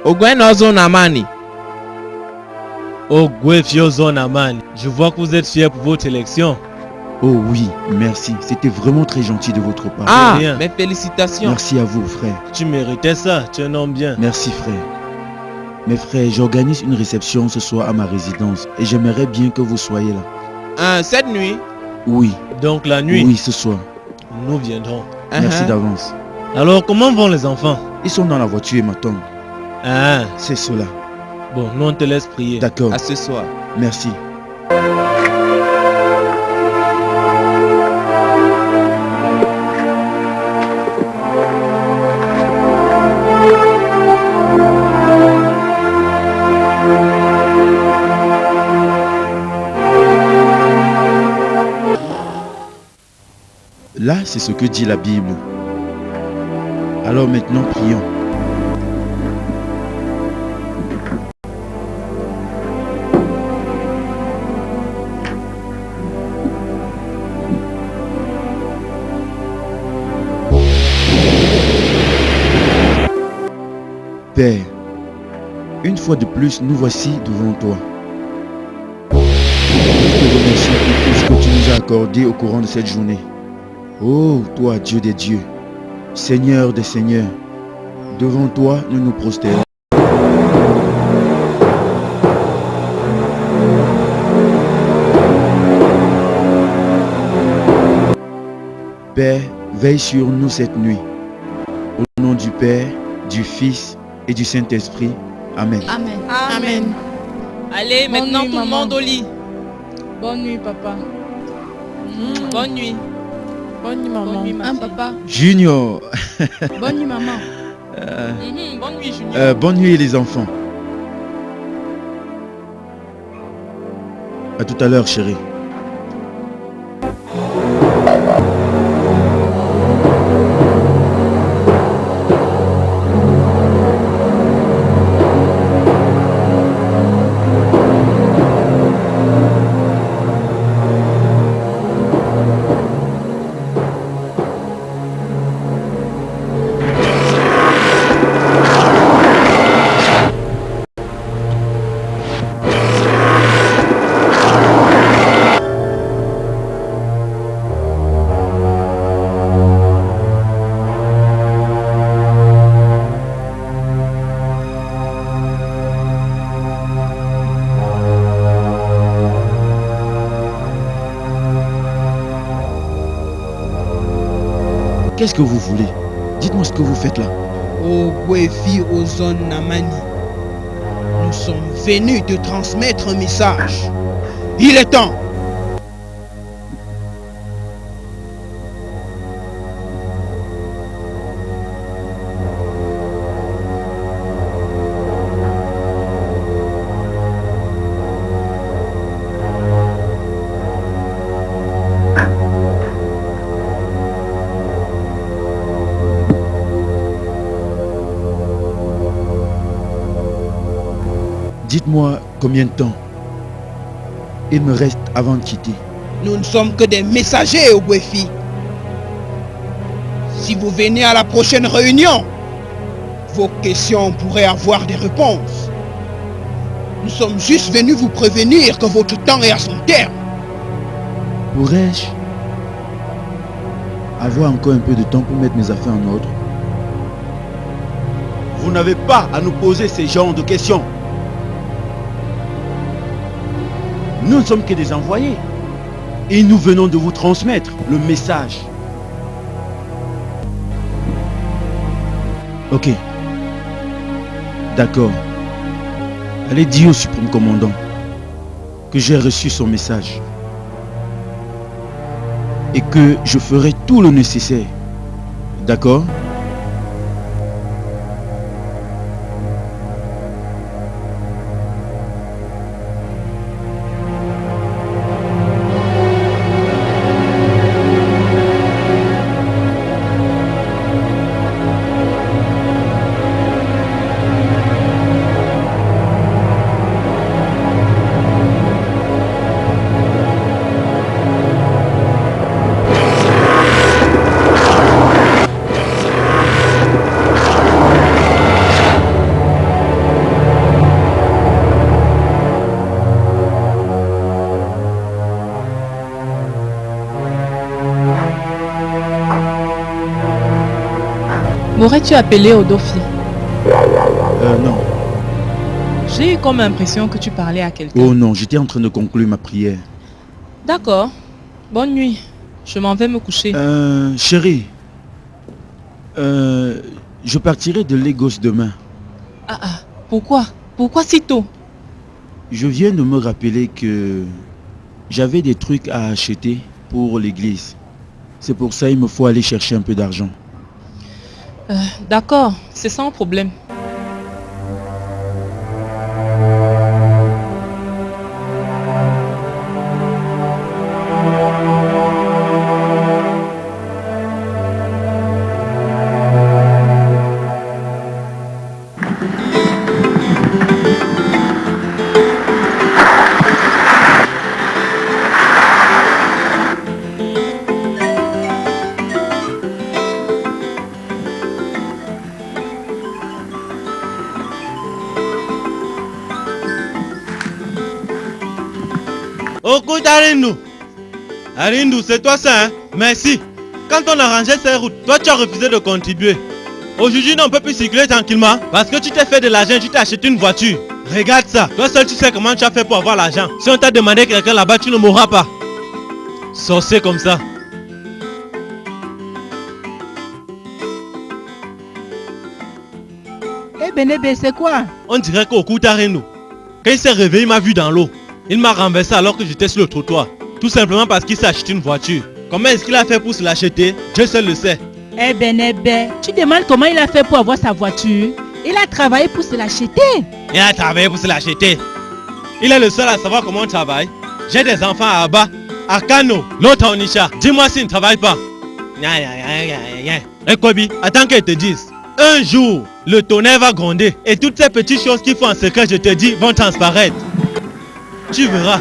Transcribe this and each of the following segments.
Ogwenozo Namani. Ogwefiozo Namani. Je vois que vous êtes fiers pour votre élection. Oh oui, merci. C'était vraiment très gentil de votre part. Ah, rien. mes félicitations. Merci à vous, frère. Tu méritais ça, tu es un homme bien. Merci, frère. Mes frères, j'organise une réception ce soir à ma résidence et j'aimerais bien que vous soyez là. Cette nuit? Oui. Donc la nuit, Oui, ce soir. nous viendrons. Merci d'avance. Alors comment vont les enfants? Ils sont dans la voiture et m'attendent. Ah, C'est cela. bon, nous on te laisse prier. D'accord. À ce soir. Merci. Là, c'est ce que dit la Bible. Alors maintenant, prions. Père, une fois de plus, nous voici devant toi. Je te remercie pour tout ce que tu nous as accordé au courant de cette journée. Oh, toi, Dieu des dieux, Seigneur des seigneurs, devant toi, nous nous prosternons. Père, veille sur nous cette nuit. Au nom du Père, du Fils et du Saint-Esprit. Amen. Amen. Amen. Allez, Bonne maintenant nuit, tout le maman. monde au lit. Bonne nuit, papa. Bonne nuit. Bonne nuit, maman. Bonne nuit, ma fille. Papa. Junior, Bonne nuit, maman. Bonne nuit, Junior. bonne nuit les enfants. À tout à l'heure, chérie. Qu'est-ce que vous voulez? Dites-moi ce que vous faites là. Ogwefi Ozon Namani, nous sommes venus te transmettre un message. Il est temps. Dites-moi combien de temps il me reste avant de quitter. Nous ne sommes que des messagers, Ogwefi. Si vous venez à la prochaine réunion, vos questions pourraient avoir des réponses. Nous sommes juste venus vous prévenir que votre temps est à son terme. Pourrais-je avoir encore un peu de temps pour mettre mes affaires en ordre? Vous n'avez pas à nous poser ces genres de questions. Nous ne sommes que des envoyés. Et nous venons de vous transmettre le message. Ok. D'accord. Allez dire au suprême commandant que j'ai reçu son message. Et que je ferai tout le nécessaire. D'accord? M'aurais-tu appelé Odofi? Non. J'ai eu comme impression que tu parlais à quelqu'un. Oh non, j'étais en train de conclure ma prière. D'accord. Bonne nuit. Je m'en vais me coucher. Chérie, je partirai de Lagos demain. Ah, pourquoi? Pourquoi si tôt? Je viens de me rappeler que j'avais des trucs à acheter pour l'église. C'est pour ça qu'il me faut aller chercher un peu d'argent. D'accord, c'est sans problème. Écoute Arindou, c'est toi ça, hein? Merci. Quand on a rangé ces routes, toi tu as refusé de contribuer. Aujourd'hui, on ne peut plus circuler tranquillement parce que tu t'es fait de l'argent, tu t'es acheté une voiture. Regarde ça. Toi seul, tu sais comment tu as fait pour avoir l'argent. Si on t'a demandé quelqu'un là-bas, tu ne mourras pas. Sorcier comme ça. Eh Benebe, c'est quoi? On dirait qu'Okuta Arindou, quand il s'est réveillé, il m'a vu dans l'eau. Il m'a renversé alors que j'étais sur le trottoir. Tout simplement parce qu'il s'est acheté une voiture. Comment est-ce qu'il a fait pour se l'acheter? Dieu seul le sait. Eh Benebe, tu demandes comment il a fait pour avoir sa voiture? Il a travaillé pour se l'acheter. Il a travaillé pour se l'acheter. Il est le seul à savoir comment on travaille. J'ai des enfants à Aba, à Kano, l'autre à Onisha. Dis-moi s'il ne travaille pas. Et Kobi, attends qu'elle te dise. Un jour, le tonnerre va gronder et toutes ces petites choses qu'il faut en secret, je te dis, vont transparaître. Tu verras.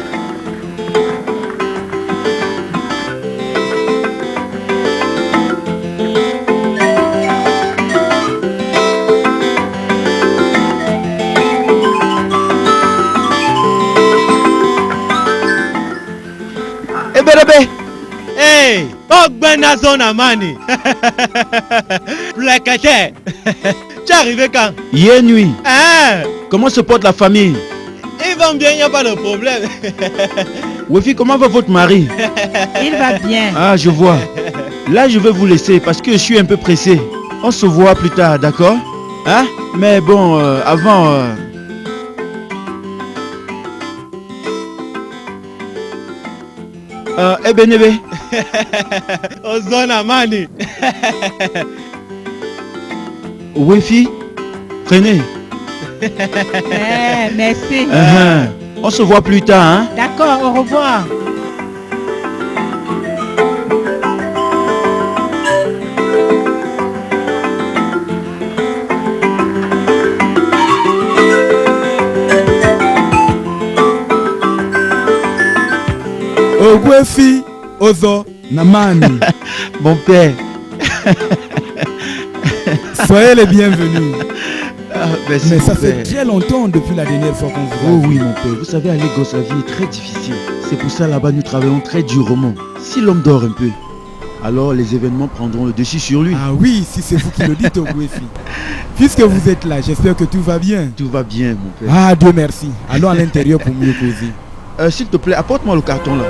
Eh Benebe! Hey! Ogbenazon Amani! Plakate! Tu es arrivé quand? Hier nuit. Hein? Comment se porte la famille? Ils vont bien, il n'y a pas de problème. Wefi, comment va votre mari? Il va bien. Ah, je vois. Là, je vais vous laisser parce que je suis un peu pressé. On se voit plus tard, d'accord? Hein? Mais bon, avant... Eh Benebe. Ozon Amani. Wefi, prenez. Merci. On se voit plus tard, hein? D'accord, au revoir. Ogwefi Ozo Namani. Mon père. Soyez les bienvenus. Merci, mais ça mon fait père. très longtemps depuis la dernière fois qu'on vous a Oh vu. oui mon père, vous savez à Lagos la vie est très difficile. C'est pour ça là-bas nous travaillons très durement. Si l'homme dort un peu, alors les événements prendront le dessus sur lui. Ah oui, si c'est vous qui le dites Ogwefi. Puisque vous êtes là, j'espère que tout va bien. Tout va bien mon père. Ah Dieu merci. Allons à l'intérieur pour mieux causer. S'il te plaît, apporte-moi le carton là.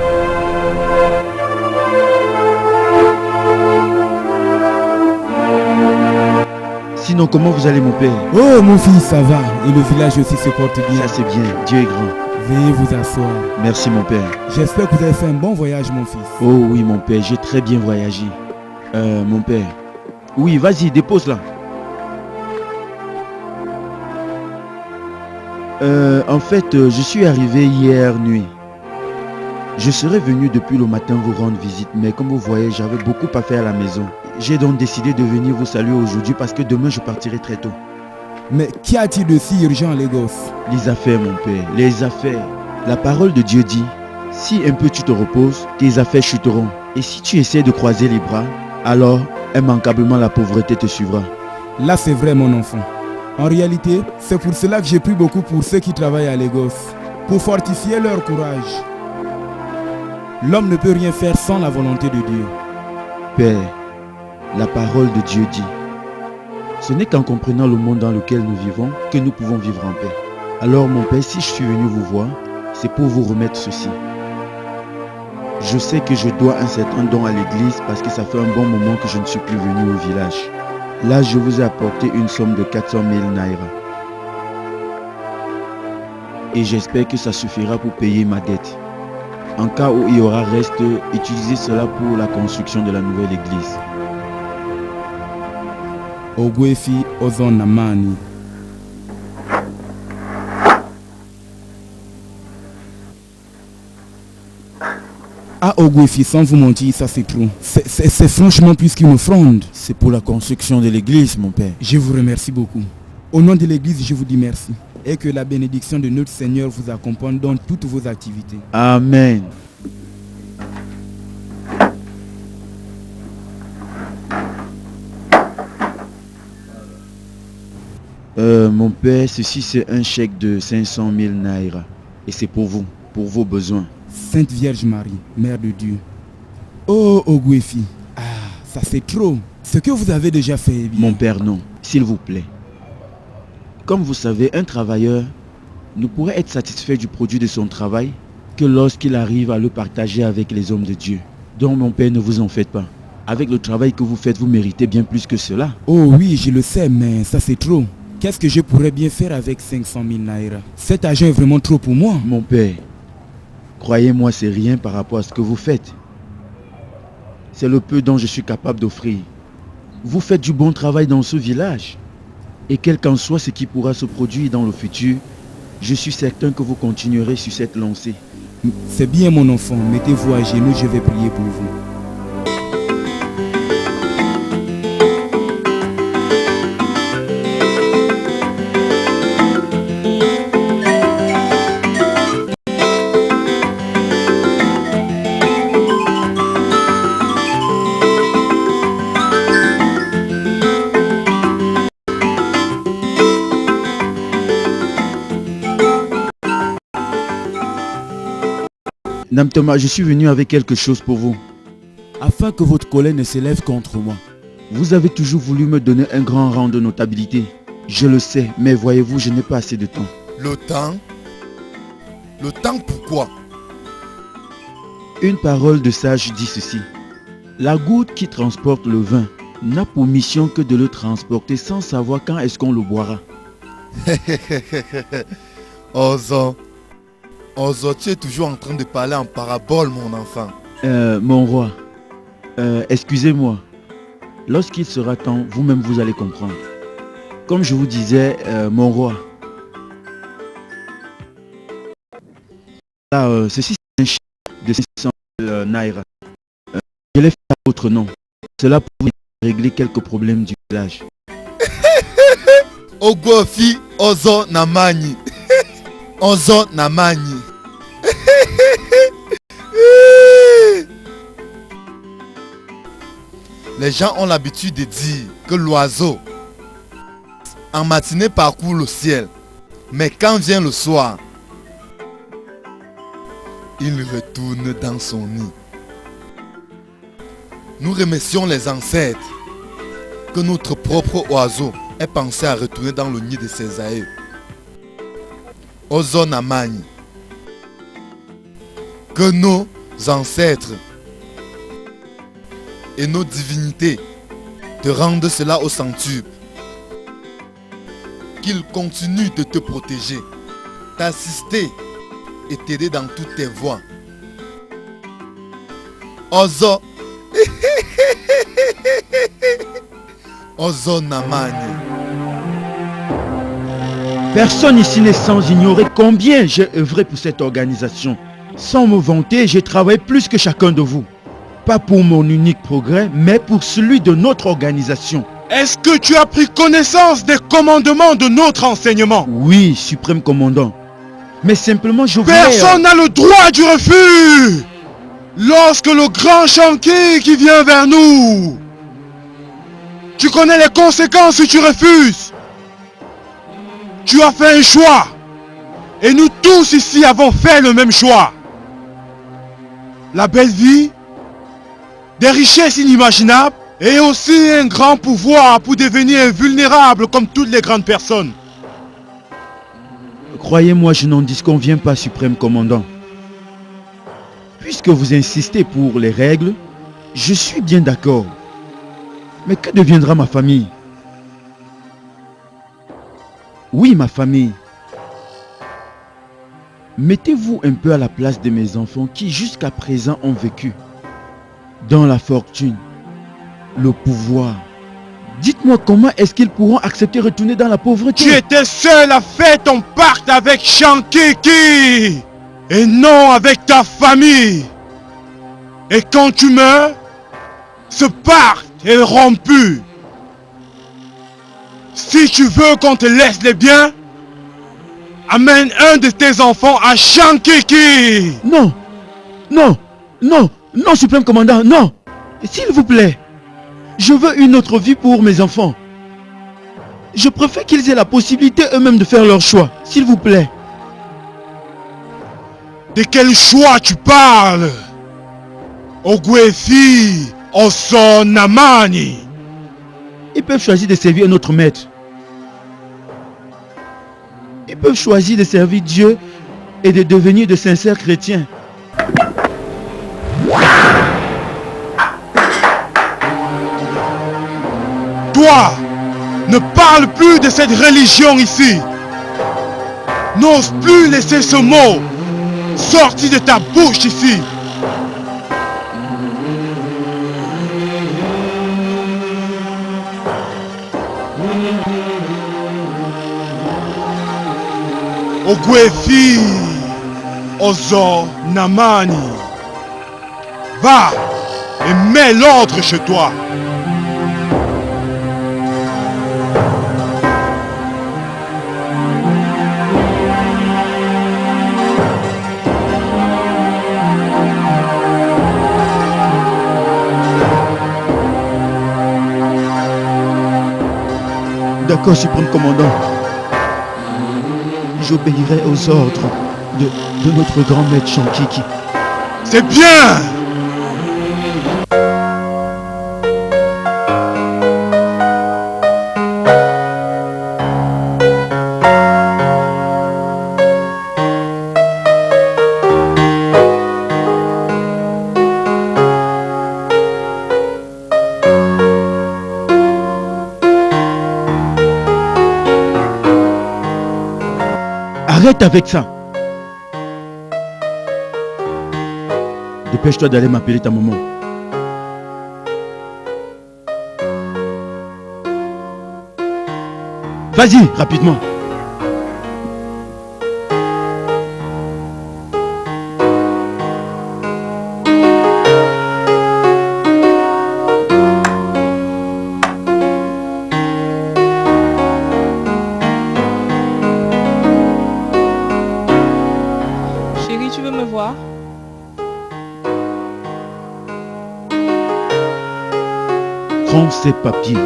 Sinon, comment vous allez mon père? Oh mon fils, ça va. Et le village aussi se porte bien. Ça c'est bien, Dieu est grand. Veuillez vous asseoir. Merci mon père. J'espère que vous avez fait un bon voyage mon fils. Oh oui mon père, j'ai très bien voyagé. Mon père. Oui, vas-y, dépose là. En fait, je suis arrivé hier nuit. Je serais venu depuis le matin vous rendre visite, mais comme vous voyez, j'avais beaucoup à faire à la maison. J'ai donc décidé de venir vous saluer aujourd'hui parce que demain je partirai très tôt. Mais qu'y a-t-il de si urgent à Lagos? Les affaires mon père, les affaires. La parole de Dieu dit, si un peu tu te reposes, tes affaires chuteront. Et si tu essaies de croiser les bras, alors immanquablement la pauvreté te suivra. Là c'est vrai mon enfant. En réalité, c'est pour cela que j'ai pris beaucoup pour ceux qui travaillent à Lagos. Pour fortifier leur courage. L'homme ne peut rien faire sans la volonté de Dieu. Père, la parole de Dieu dit, Ce n'est qu'en comprenant le monde dans lequel nous vivons que nous pouvons vivre en paix. Alors mon Père, si je suis venu vous voir, c'est pour vous remettre ceci. Je sais que je dois un certain don à l'église parce que ça fait un bon moment que je ne suis plus venu au village. Là, je vous ai apporté une somme de 400 000 naira. Et j'espère que ça suffira pour payer ma dette. En cas où il y aura reste, utilisez cela pour la construction de la nouvelle église. Ogwefi Ozon Namani. Ah Ogwefi, sans vous mentir, ça c'est trop. C'est franchement plus qu'une offrande. C'est pour la construction de l'église, mon Père. Je vous remercie beaucoup. Au nom de l'église, je vous dis merci. Et que la bénédiction de notre Seigneur vous accompagne dans toutes vos activités. Amen. Mon Père, ceci c'est un chèque de 500 000 naira. Et c'est pour vous, pour vos besoins. Sainte Vierge Marie, Mère de Dieu. Oh Ogwefi, ah, ça c'est trop. Ce que vous avez déjà fait est bien. Mon Père, non, s'il vous plaît. Comme vous savez, un travailleur ne pourrait être satisfait du produit de son travail que lorsqu'il arrive à le partager avec les hommes de Dieu. Donc mon Père, ne vous en faites pas. Avec le travail que vous faites, vous méritez bien plus que cela. Oh oui, je le sais, mais ça c'est trop. Qu'est-ce que je pourrais bien faire avec 500 000 naira? Cet argent est vraiment trop pour moi. Mon Père, croyez-moi, c'est rien par rapport à ce que vous faites. C'est le peu dont je suis capable d'offrir. Vous faites du bon travail dans ce village. Et quel qu'en soit ce qui pourra se produire dans le futur, je suis certain que vous continuerez sur cette lancée. C'est bien mon enfant, mettez-vous à genoux, je vais prier pour vous. Namtoma, je suis venu avec quelque chose pour vous. Afin que votre colère ne s'élève contre moi. Vous avez toujours voulu me donner un grand rang de notabilité. Je le sais, mais voyez-vous, je n'ai pas assez de temps. Le temps? Le temps pourquoi? Une parole de sage dit ceci. La goutte qui transporte le vin n'a pour mission que de le transporter sans savoir quand est-ce qu'on le boira. Ozo, tu es toujours en train de parler en parabole, mon enfant. Mon roi, excusez-moi. Lorsqu'il sera temps, vous-même vous allez comprendre. Comme je vous disais, mon roi. Là, ceci c'est un chèque de 600 naira. Je l'ai fait à votre nom. Cela pour régler quelques problèmes du village. Ogwefi Ozo Namani. Ozo Namani. Les gens ont l'habitude de dire que l'oiseau en matinée parcourt le ciel, mais quand vient le soir, il retourne dans son nid. Nous remercions les ancêtres que notre propre oiseau ait pensé à retourner dans le nid de ses aïeux. Ozo Namani. Que nos ancêtres et nos divinités te rendent cela au centuple. Qu'ils continuent de te protéger, t'assister et t'aider dans toutes tes voies. Ozo. Ozo Namani. Personne ici n'est sans ignorer combien j'ai œuvré pour cette organisation. Sans me vanter, j'ai travaillé plus que chacun de vous. Pas pour mon unique progrès, mais pour celui de notre organisation. Est-ce que tu as pris connaissance des commandements de notre enseignement? Oui, suprême commandant. Mais simplement, je voulais... Personne n'a le droit du refus. Lorsque le grand chantier qui vient vers nous, tu connais les conséquences si tu refuses. Tu as fait un choix. Et nous tous ici avons fait le même choix. La belle vie, des richesses inimaginables Et aussi un grand pouvoir pour devenir invulnérable comme toutes les grandes personnes. Croyez-moi, je n'en disconviens pas, suprême commandant. Puisque vous insistez pour les règles, je suis bien d'accord. Mais que deviendra ma famille? Oui, ma famille. Mettez-vous un peu à la place de mes enfants qui jusqu'à présent ont vécu dans la fortune, le pouvoir. Dites-moi comment est-ce qu'ils pourront accepter de retourner dans la pauvreté? Tu étais seul à faire ton pacte avec Shankiki et non avec ta famille. Et quand tu meurs, ce pacte est rompu. Si tu veux qu'on te laisse les biens, amène un de tes enfants à Shankiki. Non, non, non, non, suprême commandant, non. S'il vous plaît, je veux une autre vie pour mes enfants. Je préfère qu'ils aient la possibilité eux-mêmes de faire leur choix, s'il vous plaît. De quel choix tu parles? Ogwefi Osonamani. Ils peuvent choisir de servir un autre maître. Ils peuvent choisir de servir Dieu et de devenir de sincères chrétiens. Toi, ne parle plus de cette religion ici. N'ose plus laisser ce mot sortir de ta bouche ici. Ogwefi Ozo Namani. Va et mets l'ordre chez toi. D'accord, suprême commandant. J'obéirai aux ordres de notre grand maître Shankiki. C'est bien! Arrête avec ça. Dépêche-toi d'aller m'appeler ta maman. Vas-y, rapidement. Prends ces papiers.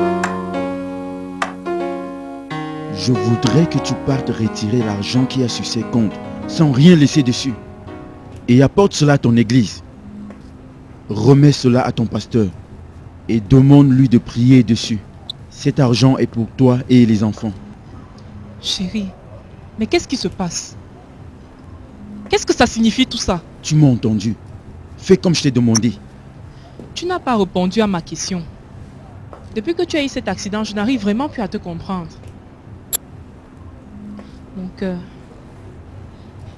Je voudrais que tu partes retirer l'argent qu'il y a sur ces comptes sans rien laisser dessus. Et apporte cela à ton église. Remets cela à ton pasteur et demande-lui de prier dessus. Cet argent est pour toi et les enfants. Chérie, mais qu'est-ce qui se passe? Qu'est-ce que ça signifie tout ça? Tu m'as entendu. Fais comme je t'ai demandé. Tu n'as pas répondu à ma question. Depuis que tu as eu cet accident, je n'arrive vraiment plus à te comprendre. Mon cœur,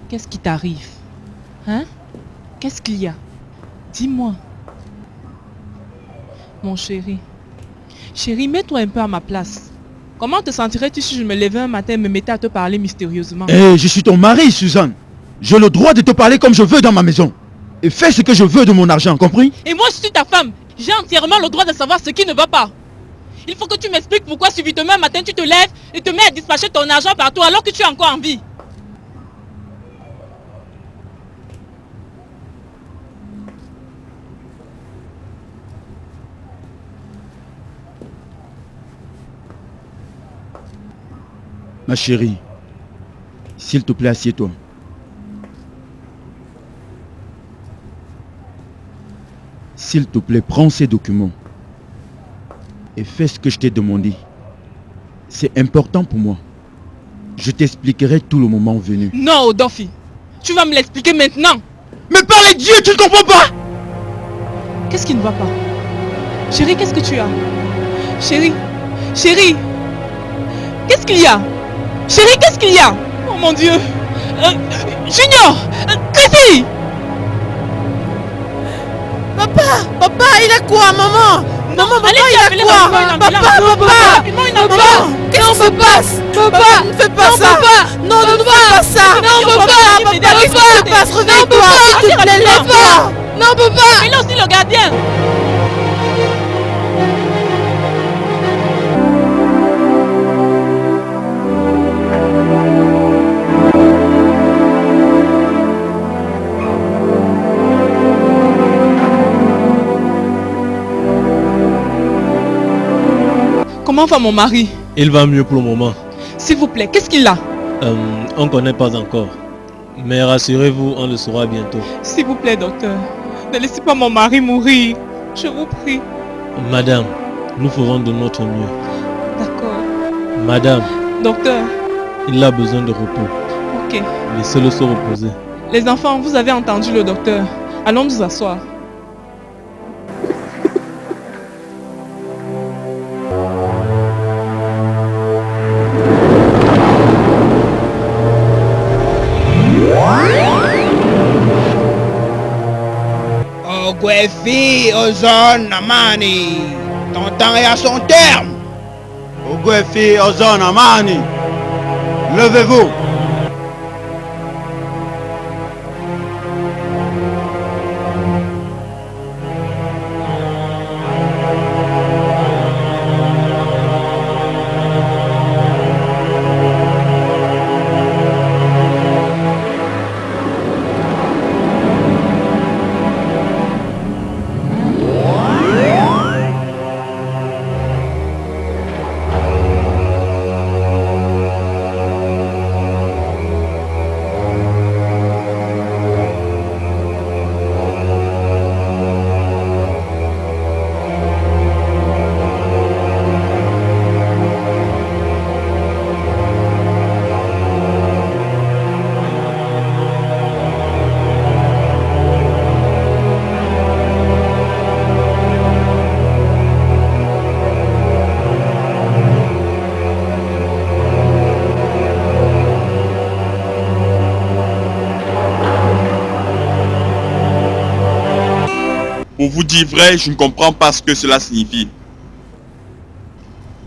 qu'est-ce qui t'arrive? Hein? Qu'est-ce qu'il y a? Dis-moi. Mon chéri. Chéri, mets-toi un peu à ma place. Comment te sentirais-tu si je me levais un matin et me mettais à te parler mystérieusement? Je suis ton mari, Suzanne. J'ai le droit de te parler comme je veux dans ma maison. Et fais ce que je veux de mon argent, compris? Et moi, je suis ta femme. J'ai entièrement le droit de savoir ce qui ne va pas. Il faut que tu m'expliques pourquoi subitement un matin tu te lèves et te mets à dispatcher ton argent partout alors que tu es encore en vie. Ma chérie, s'il te plaît, assieds-toi. S'il te plaît, prends ces documents. et fais ce que je t'ai demandé. C'est important pour moi. Je t'expliquerai tout le moment venu. Non, Odofi. Tu vas me l'expliquer maintenant. Mais par les dieux, tu ne comprends pas? Qu'est-ce qui ne va pas? Chérie, qu'est-ce que tu as? Chérie, chérie, qu'est-ce qu'il y a? Chérie, qu'est-ce qu'il y a? Oh mon Dieu. Junior, Chrissy. Papa, il a quoi, maman? Maman, papa, il a quoi? Papa, qu'est-ce qui se passe? Papa, ne fais pas ça. Non, ne fais pas ça. Non, papa, qu'est-ce qui se passe? Réveille-toi, s'il te plaît, lève-toi. Non, papa. Mais là aussi le gardien. Comment va mon mari? Il va mieux pour le moment. S'il vous plaît, qu'est-ce qu'il a? On ne connaît pas encore. Mais rassurez-vous, on le saura bientôt. S'il vous plaît, docteur, ne laissez pas mon mari mourir. Je vous prie. Madame, nous ferons de notre mieux. D'accord. Madame. Docteur. Il a besoin de repos. Ok. Laissez-le se reposer. Les enfants, vous avez entendu le docteur. Allons nous asseoir. Ogwefi Ozon Amani, ton temps est à son terme. Ogwefi Ozon Amani, levez-vous. Pour vous dire vrai, je ne comprends pas ce que cela signifie.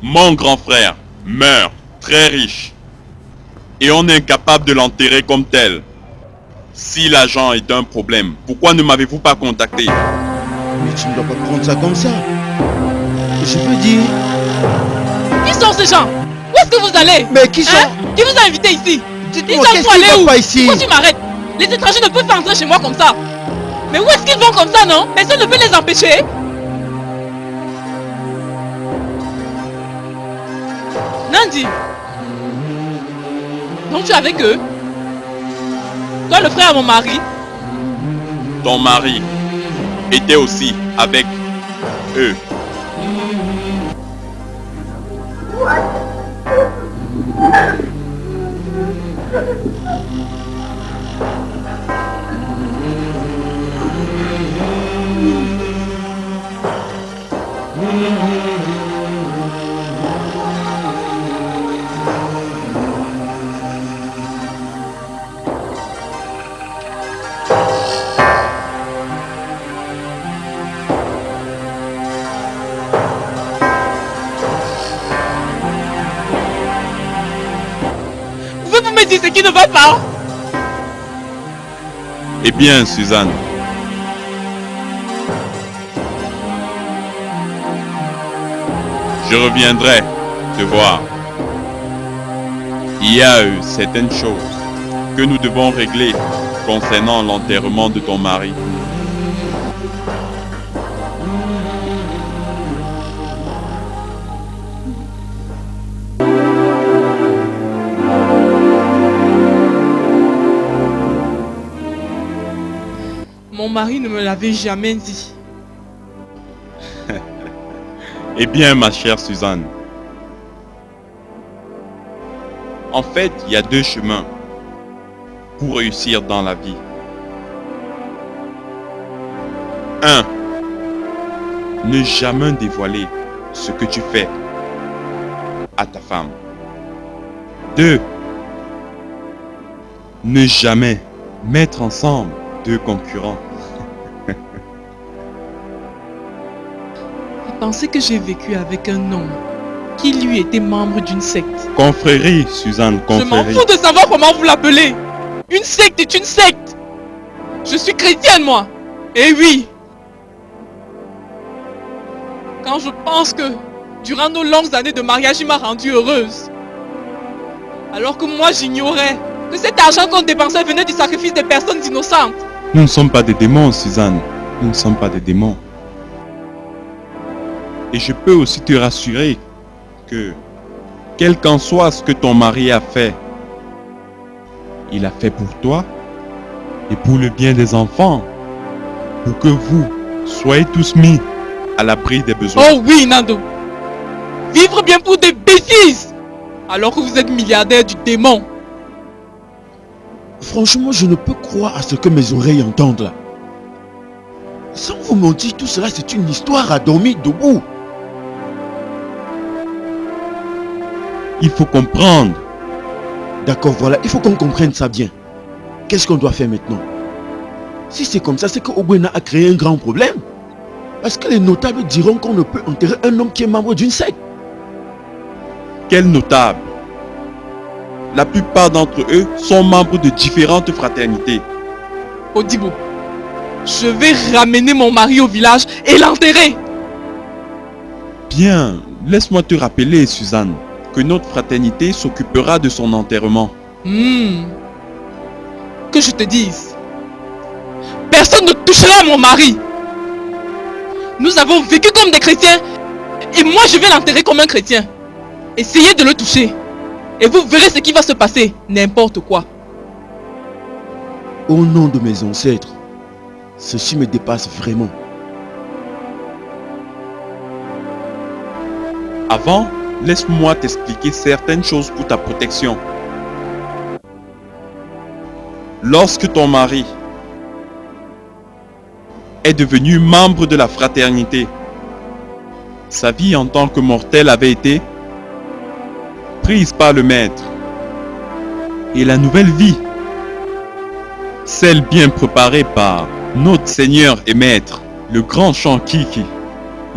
Mon grand frère meurt très riche et on est incapable de l'enterrer comme tel. Si l'argent est un problème, pourquoi ne m'avez-vous pas contacté? Mais tu ne dois pas prendre ça comme ça. Je veux dire... Qui sont ces gens? Où est-ce que vous allez? Mais qui sont? Qui vous a invité ici? Dites-moi, qu'est-ce qui ne va pas ici? Pourquoi tu m'arrêtes? Les étrangers ne peuvent pas entrer chez moi comme ça. Mais où est-ce qu'ils vont comme ça, non? Personne ne peut les empêcher. Nandi. Donc tu es avec eux? Toi, le frère à mon mari? Ton mari était aussi avec eux. Pouvez-vous me dire ce qui ne va pas? Eh bien, Suzanne, je reviendrai te voir. Il y a eu certaines choses que nous devons régler concernant l'enterrement de ton mari. Mon mari ne me l'avait jamais dit. Eh bien, ma chère Suzanne, en fait, il y a deux chemins pour réussir dans la vie. 1. Ne jamais dévoiler ce que tu fais à ta femme. 2. Ne jamais mettre ensemble deux concurrents. Pensez que j'ai vécu avec un homme qui lui était membre d'une secte. Confrérie, Suzanne, Je m'en confrérie. fous de savoir comment vous l'appelez. Une secte est une secte. Je suis chrétienne, moi. Et oui. Quand je pense que, durant nos longues années de mariage, il m'a rendue heureuse. Alors que moi, j'ignorais que cet argent qu'on dépensait venait du sacrifice des personnes innocentes. Nous ne sommes pas des démons, Suzanne. Nous ne sommes pas des démons. Et je peux aussi te rassurer que, quel qu'en soit ce que ton mari a fait, il a fait pour toi et pour le bien des enfants, pour que vous soyez tous mis à l'abri des besoins. Oh oui, Nando. Vivre bien pour des bêtises, alors que vous êtes milliardaire du démon. Franchement, je ne peux croire à ce que mes oreilles entendent là. Sans vous mentir, tout cela c'est une histoire à dormir debout. Il faut comprendre. D'accord, voilà, il faut qu'on comprenne ça bien. Qu'est-ce qu'on doit faire maintenant? Si c'est comme ça, c'est que Ogwena a créé un grand problème. Parce que les notables diront qu'on ne peut enterrer un homme qui est membre d'une secte. Quel notable? La plupart d'entre eux sont membres de différentes fraternités. Odibo, je vais ramener mon mari au village et l'enterrer. Bien, laisse-moi te rappeler, Suzanne, que notre fraternité s'occupera de son enterrement. Que je te dise, personne ne touchera mon mari. Nous avons vécu comme des chrétiens et moi je vais l'enterrer comme un chrétien. Essayez de le toucher et vous verrez ce qui va se passer, n'importe quoi. Au nom de mes ancêtres, ceci me dépasse vraiment. Avant, laisse-moi t'expliquer certaines choses pour ta protection. Lorsque ton mari est devenu membre de la fraternité, sa vie en tant que mortel avait été prise par le maître. Et la nouvelle vie, celle bien préparée par notre Seigneur et Maître, le grand Shankiki,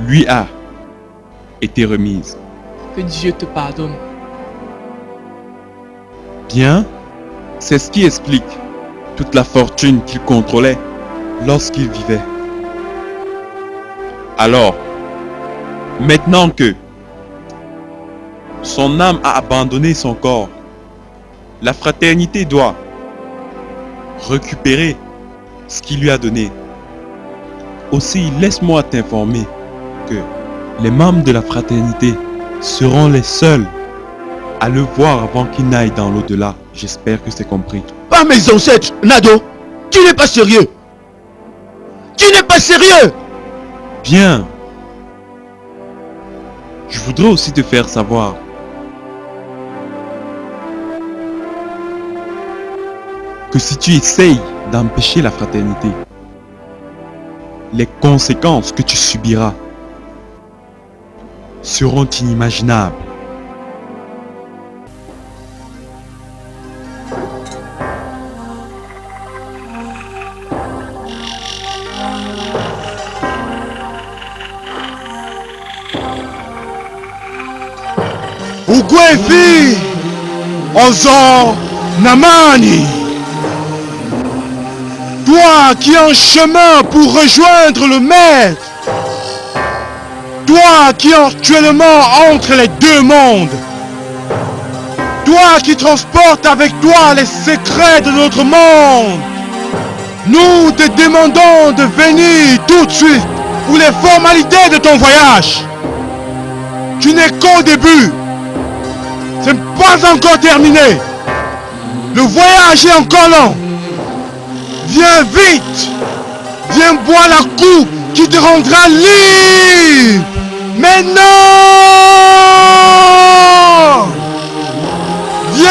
lui a été remise. Que Dieu te pardonne. Bien, c'est ce qui explique toute la fortune qu'il contrôlait lorsqu'il vivait. Alors, maintenant que son âme a abandonné son corps, la fraternité doit récupérer ce qu'il lui a donné. Aussi, laisse-moi t'informer que les membres de la fraternité seront les seuls à le voir avant qu'il n'aille dans l'au-delà. J'espère que c'est compris. Pas mes ancêtres, Nado. Tu n'es pas sérieux. Tu n'es pas sérieux. Bien. Je voudrais aussi te faire savoir que si tu essayes d'empêcher la fraternité, les conséquences que tu subiras seront inimaginables. Ugwefi Ozo Namani. Toi qui es en chemin pour rejoindre le maître. Toi qui es actuellement entre les deux mondes. Toi qui transportes avec toi les secrets de notre monde. Nous te demandons de venir tout de suite pour les formalités de ton voyage. Tu n'es qu'au début. Ce n'est pas encore terminé. Le voyage est encore long. Viens vite. Viens boire la coupe qui te rendra libre. Mais non! Viens!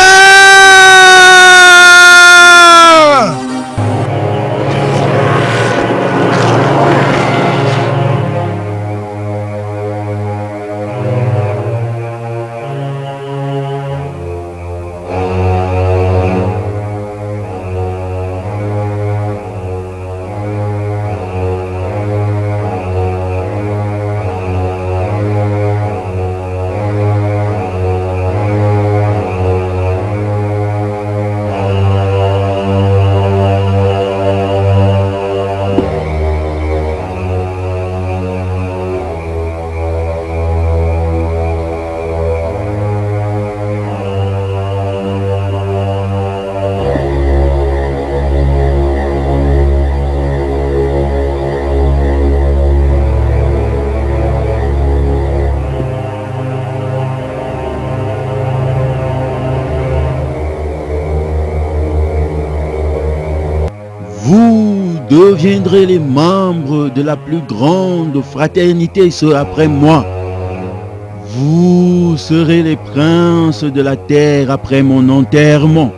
Vous deviendrez les membres de la plus grande fraternité ce après moi. Vous serez les princes de la terre après mon enterrement.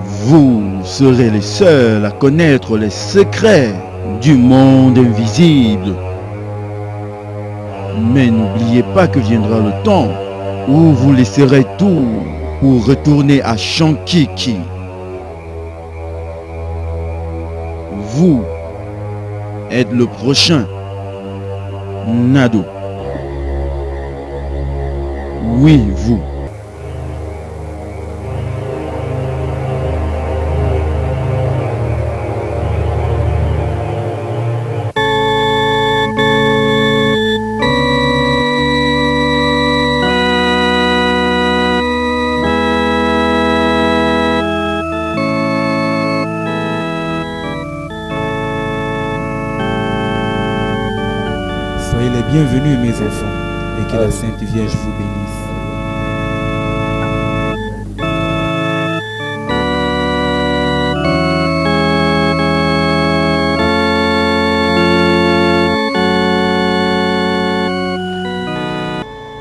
Vous serez les seuls à connaître les secrets du monde invisible. Mais n'oubliez pas que viendra le temps où vous laisserez tout pour retourner à Shankiki. Vous êtes le prochain Nado. Oui, vous. Soyez les bienvenus mes enfants, et que la Sainte Vierge vous bénisse.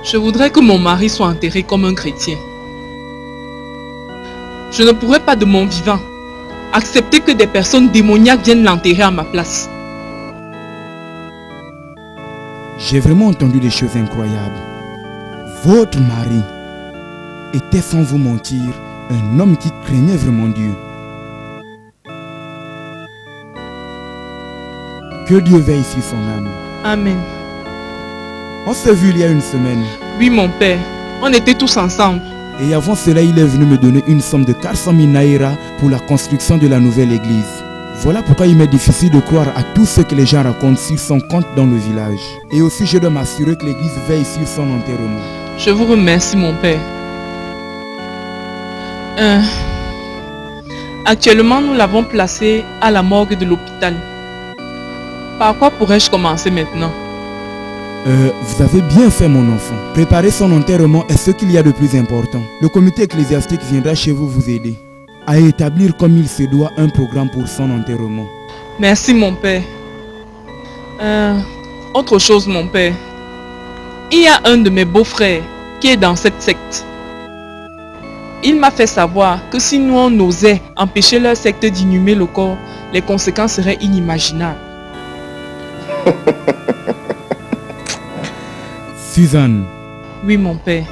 Je voudrais que mon mari soit enterré comme un chrétien. Je ne pourrais pas de mon vivant accepter que des personnes démoniaques viennent l'enterrer à ma place. J'ai vraiment entendu des choses incroyables. Votre mari était, sans vous mentir, un homme qui craignait vraiment Dieu. Que Dieu veille sur son âme. Amen. On s'est vu il y a une semaine. Oui, mon père. On était tous ensemble. Et avant cela, il est venu me donner une somme de 400 000 naira pour la construction de la nouvelle église. Voilà pourquoi il m'est difficile de croire à tout ce que les gens racontent sur son compte dans le village. Et aussi, je dois m'assurer que l'église veille sur son enterrement. Je vous remercie, mon père. Actuellement, nous l'avons placé à la morgue de l'hôpital. Par quoi pourrais-je commencer maintenant? Vous avez bien fait, mon enfant. Préparer son enterrement est ce qu'il y a de plus important. Le comité ecclésiastique viendra chez vous aider à établir comme il se doit un programme pour son enterrement. Merci, mon père. Autre chose, mon père. Il y a un de mes beaux-frères qui est dans cette secte. Il m'a fait savoir que si nous on osait empêcher leur secte d'inhumer le corps, les conséquences seraient inimaginables. Suzanne. Oui, mon père.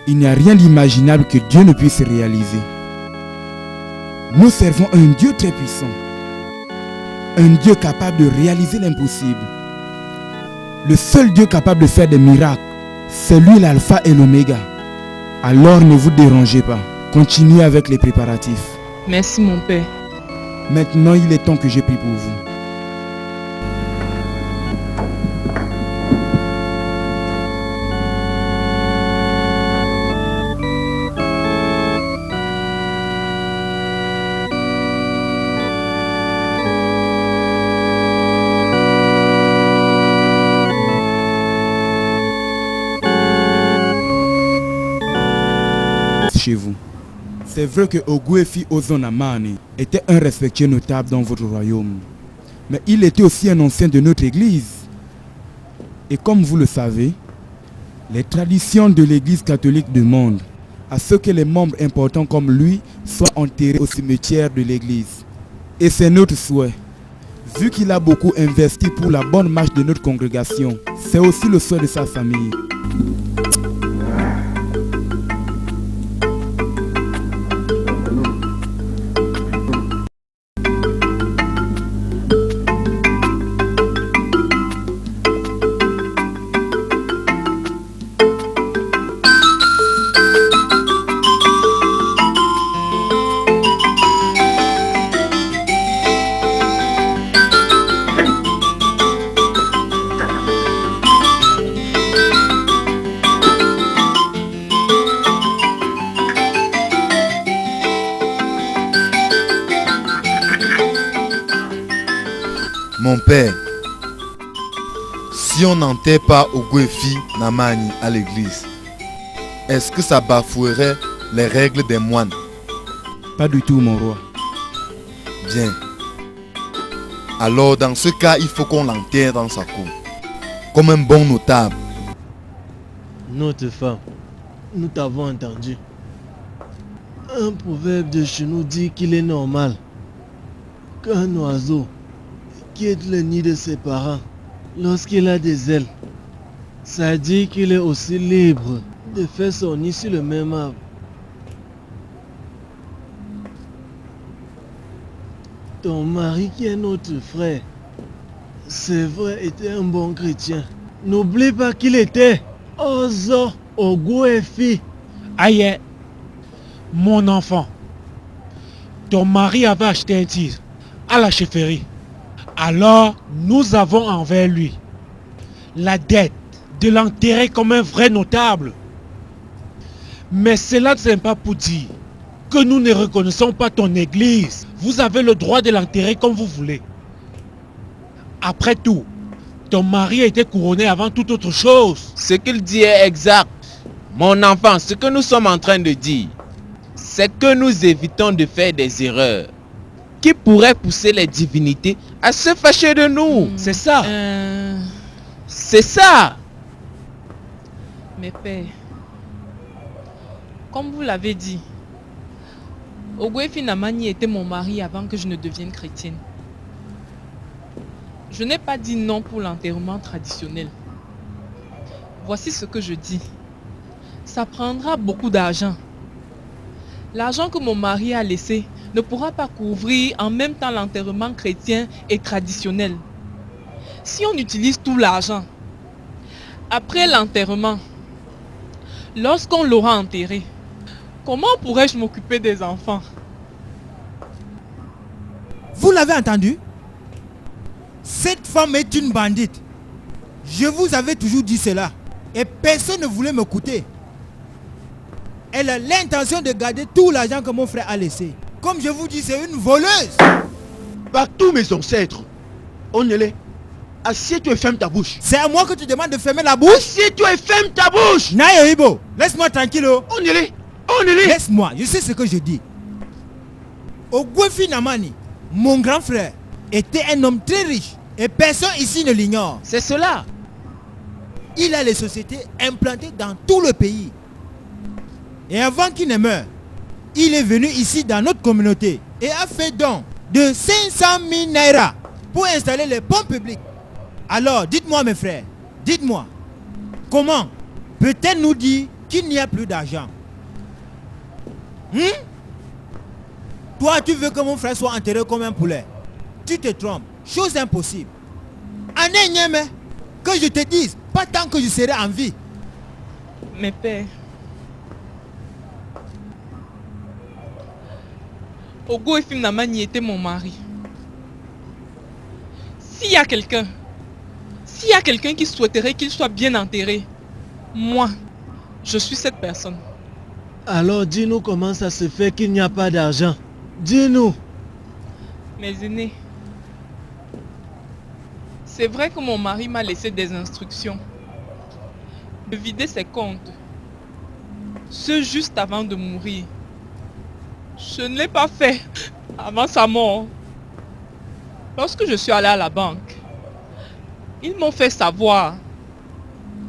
Il n'y a rien d'imaginable que Dieu ne puisse réaliser. Nous servons un Dieu très puissant. Un Dieu capable de réaliser l'impossible. Le seul Dieu capable de faire des miracles, c'est lui l'alpha et l'oméga. Alors ne vous dérangez pas. Continuez avec les préparatifs. Merci, mon père. Maintenant, il est temps que je prie pour vous. Chez vous. C'est vrai que Oguefi Ozonamane était un respectueux notable dans votre royaume. Mais il était aussi un ancien de notre église. Et comme vous le savez, les traditions de l'Église catholique demandent à ce que les membres importants comme lui soient enterrés au cimetière de l'Église. Et c'est notre souhait. Vu qu'il a beaucoup investi pour la bonne marche de notre congrégation, c'est aussi le souhait de sa famille. Mon père, si on n'enterre pas Ogwefi Namani à l'église, est-ce que ça bafouerait les règles des moines? Pas du tout, mon roi. Bien. Alors dans ce cas, il faut qu'on l'enterre dans sa cour, comme un bon notable. Notre femme, nous t'avons entendu. Un proverbe de chez nous dit qu'il est normal qu'un oiseau quitte le nid de ses parents lorsqu'il a des ailes. Ça dit qu'il est aussi libre de faire son nid sur le même arbre. Ton mari qui est notre frère, c'est vrai, était un bon chrétien. N'oublie pas qu'il était Ozo Ogwefi. Aïe, mon enfant, ton mari avait acheté un titre à la chefferie. Alors, nous avons envers lui la dette de l'enterrer comme un vrai notable. Mais cela ne n'est pas pour dire que nous ne reconnaissons pas ton église. Vous avez le droit de l'enterrer comme vous voulez. Après tout, ton mari a été couronné avant toute autre chose. Ce qu'il dit est exact. Mon enfant, ce que nous sommes en train de dire, c'est que nous évitons de faire des erreurs qui pourraient pousser les divinités à se fâcher de nous. C'est ça. C'est ça. Mais père, comme vous l'avez dit, Ogwefi Namani était mon mari avant que je ne devienne chrétienne. Je n'ai pas dit non pour l'enterrement traditionnel. Voici ce que je dis. Ça prendra beaucoup d'argent. L'argent que mon mari a laissé ne pourra pas couvrir en même temps l'enterrement chrétien et traditionnel. Si on utilise tout l'argent, après l'enterrement, lorsqu'on l'aura enterré, comment pourrais-je m'occuper des enfants? Vous l'avez entendu? Cette femme est une bandite. Je vous avais toujours dit cela. Et personne ne voulait m'écouter. Elle a l'intention de garder tout l'argent que mon frère a laissé. Comme je vous dis, c'est une voleuse. Par tous mes ancêtres, on est là. Assieds-toi et ferme ta bouche. C'est à moi que tu demandes de fermer la bouche? Assieds-toi et ferme ta bouche. Naïe Ibo, laisse-moi tranquille. On est là. On est là. Laisse-moi, je sais ce que je dis. Ogwefi Namani, mon grand frère, était un homme très riche. Et personne ici ne l'ignore. C'est cela. Il a les sociétés implantées dans tout le pays. Et avant qu'il ne meure, il est venu ici dans notre communauté et a fait don de 500 000 naira pour installer les ponts publics. Alors, dites-moi mes frères, dites-moi, comment peut-elle nous dire qu'il n'y a plus d'argent? Toi, tu veux que mon frère soit enterré comme un poulet? Tu te trompes, chose impossible. Anénième, que je te dise, pas tant que je serai en vie. Mais père, Ogwefi Namani était mon mari. S'il y a quelqu'un qui souhaiterait qu'il soit bien enterré, moi, je suis cette personne. Alors dis-nous comment ça se fait qu'il n'y a pas d'argent. Dis-nous. Mes aînés, c'est vrai que mon mari m'a laissé des instructions de vider ses comptes, ce juste avant de mourir. Je ne l'ai pas fait avant sa mort. Lorsque je suis allé à la banque, ils m'ont fait savoir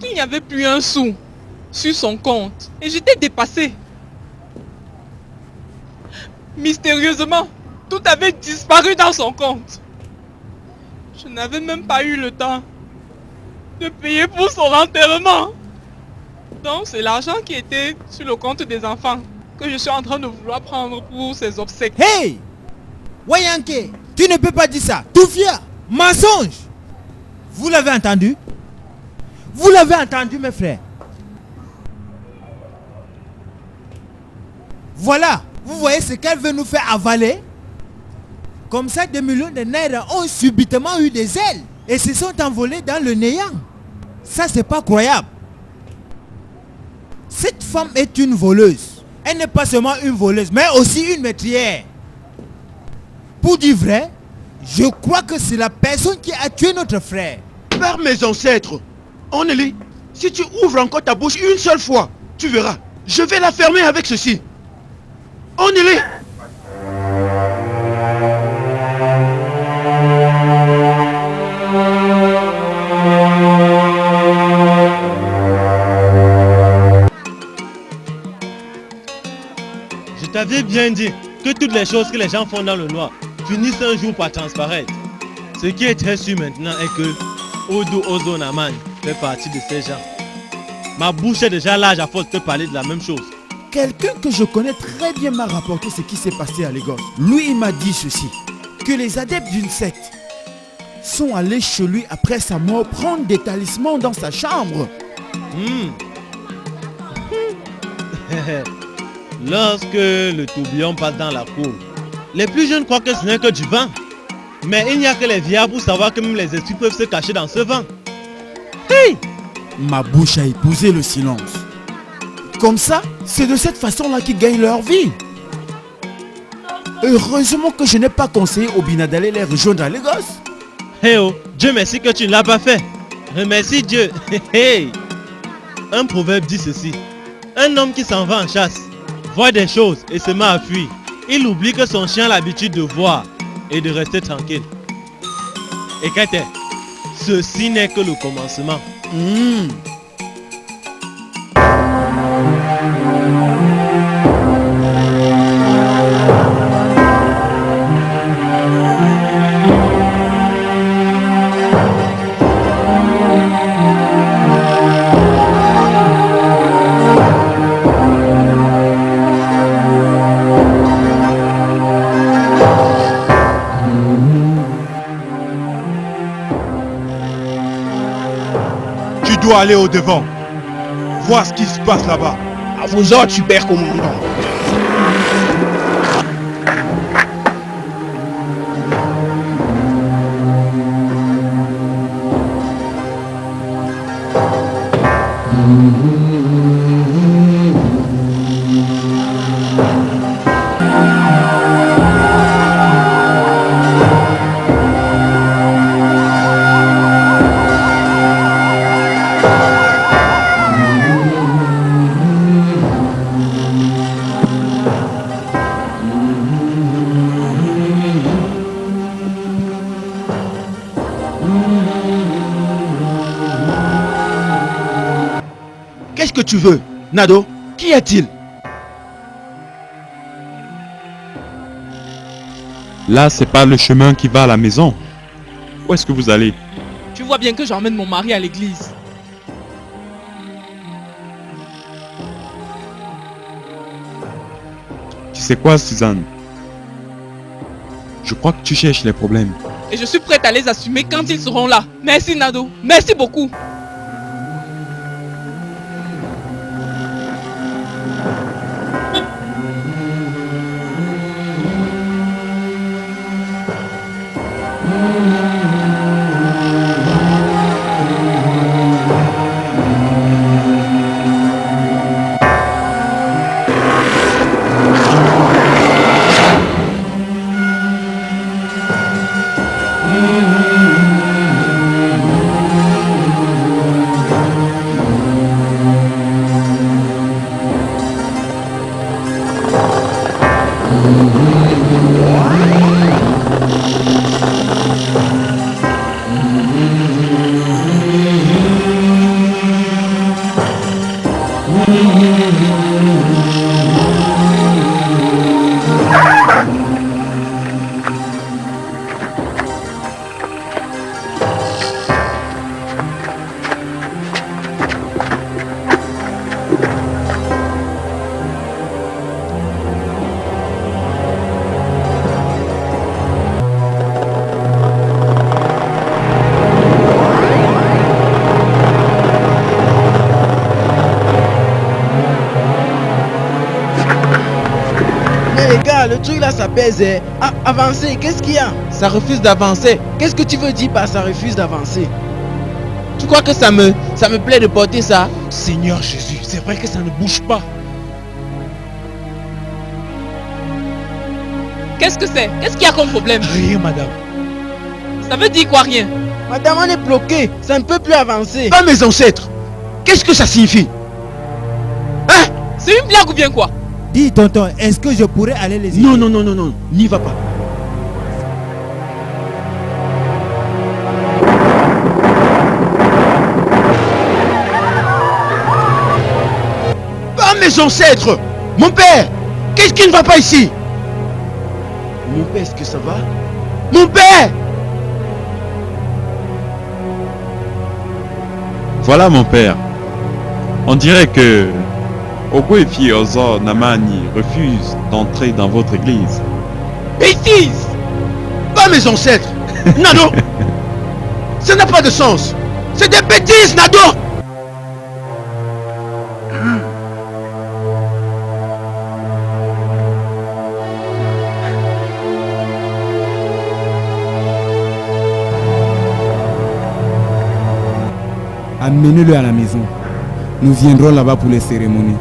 qu'il n'y avait plus un sou sur son compte et j'étais dépassée. Mystérieusement, tout avait disparu dans son compte. Je n'avais même pas eu le temps de payer pour son enterrement. Donc c'est l'argent qui était sur le compte des enfants que je suis en train de vouloir prendre pour ses obsèques. Hey! Wayanke, tu ne peux pas dire ça. Toufia, mensonge. Vous l'avez entendu? Vous l'avez entendu, mes frères? Voilà, vous voyez ce qu'elle veut nous faire avaler? Comme ça, des millions de nègres ont subitement eu des ailes et se sont envolés dans le néant. Ça, c'est pas croyable. Cette femme est une voleuse. Elle n'est pas seulement une voleuse, mais aussi une meurtrière. Pour dire vrai, je crois que c'est la personne qui a tué notre frère. Par mes ancêtres, Oneli, si tu ouvres encore ta bouche une seule fois, tu verras. Je vais la fermer avec ceci. Oneli! Je t'avais bien dit que toutes les choses que les gens font dans le noir finissent un jour par transparaître. Ce qui est très sûr maintenant est que Odo Ozonaman fait partie de ces gens. Ma bouche est déjà large à force de te parler de la même chose. Quelqu'un que je connais très bien m'a rapporté ce qui s'est passé à Lagos. Lui, il m'a dit ceci, que les adeptes d'une secte sont allés chez lui après sa mort prendre des talismans dans sa chambre. Lorsque le tourbillon passe dans la cour, les plus jeunes croient que ce n'est que du vent. Mais il n'y a que les vieillards pour savoir que même les esprits peuvent se cacher dans ce vent. Hey! Ma bouche a épousé le silence. Comme ça, c'est de cette façon-là qu'ils gagnent leur vie. Heureusement que je n'ai pas conseillé au Bina d'aller les rejoindre à Lagos. Hey oh, Dieu merci que tu ne l'as pas fait. Remercie Dieu. Hey. Un proverbe dit ceci. Un homme qui s'en va en chasse, voit des choses et se met à fuir. Il oublie que son chien a l'habitude de voir et de rester tranquille. Et Kate, ceci n'est que le commencement. Tu dois aller au devant. Voir ce qui se passe là-bas. À vos ordres, super commandant. Qu'est-ce que tu veux, Nado? Qu'y a-t-il? Là, c'est pas le chemin qui va à la maison. Où est-ce que vous allez? Tu vois bien que j'emmène mon mari à l'église. Tu sais quoi, Suzanne? Je crois que tu cherches les problèmes. Et je suis prête à les assumer quand ils seront là. Merci Nado. Merci beaucoup. là, le truc là, ça pèse. Avancer, qu'est-ce qu'il y a? Ça refuse d'avancer. Qu'est-ce que tu veux dire par ça refuse d'avancer? Tu crois que ça me plaît de porter ça? Seigneur Jésus, c'est vrai que ça ne bouge pas. Qu'est-ce que c'est? Qu'est-ce qu'il y a comme problème? Rien, madame. Ça veut dire quoi, rien? Madame, on est bloqué. Ça ne peut plus avancer. Pas mes ancêtres. Qu'est-ce que ça signifie? Hein? C'est une blague ou bien quoi? Dis, tonton, est-ce que je pourrais aller les aider? Non, non, non, non, non. N'y va pas. Pas mes ancêtres. Mon père. Qu'est-ce qui ne va pas ici? Mon père, est-ce que ça va? Mon père! Voilà mon père. On dirait que Ogwefi Ozo Namani refuse d'entrer dans votre église. Bêtise! Pas mes ancêtres! Nado! Ça n'a pas de sens! C'est des bêtises, Nado! Amenez-le à la maison. Nous viendrons là-bas pour les cérémonies.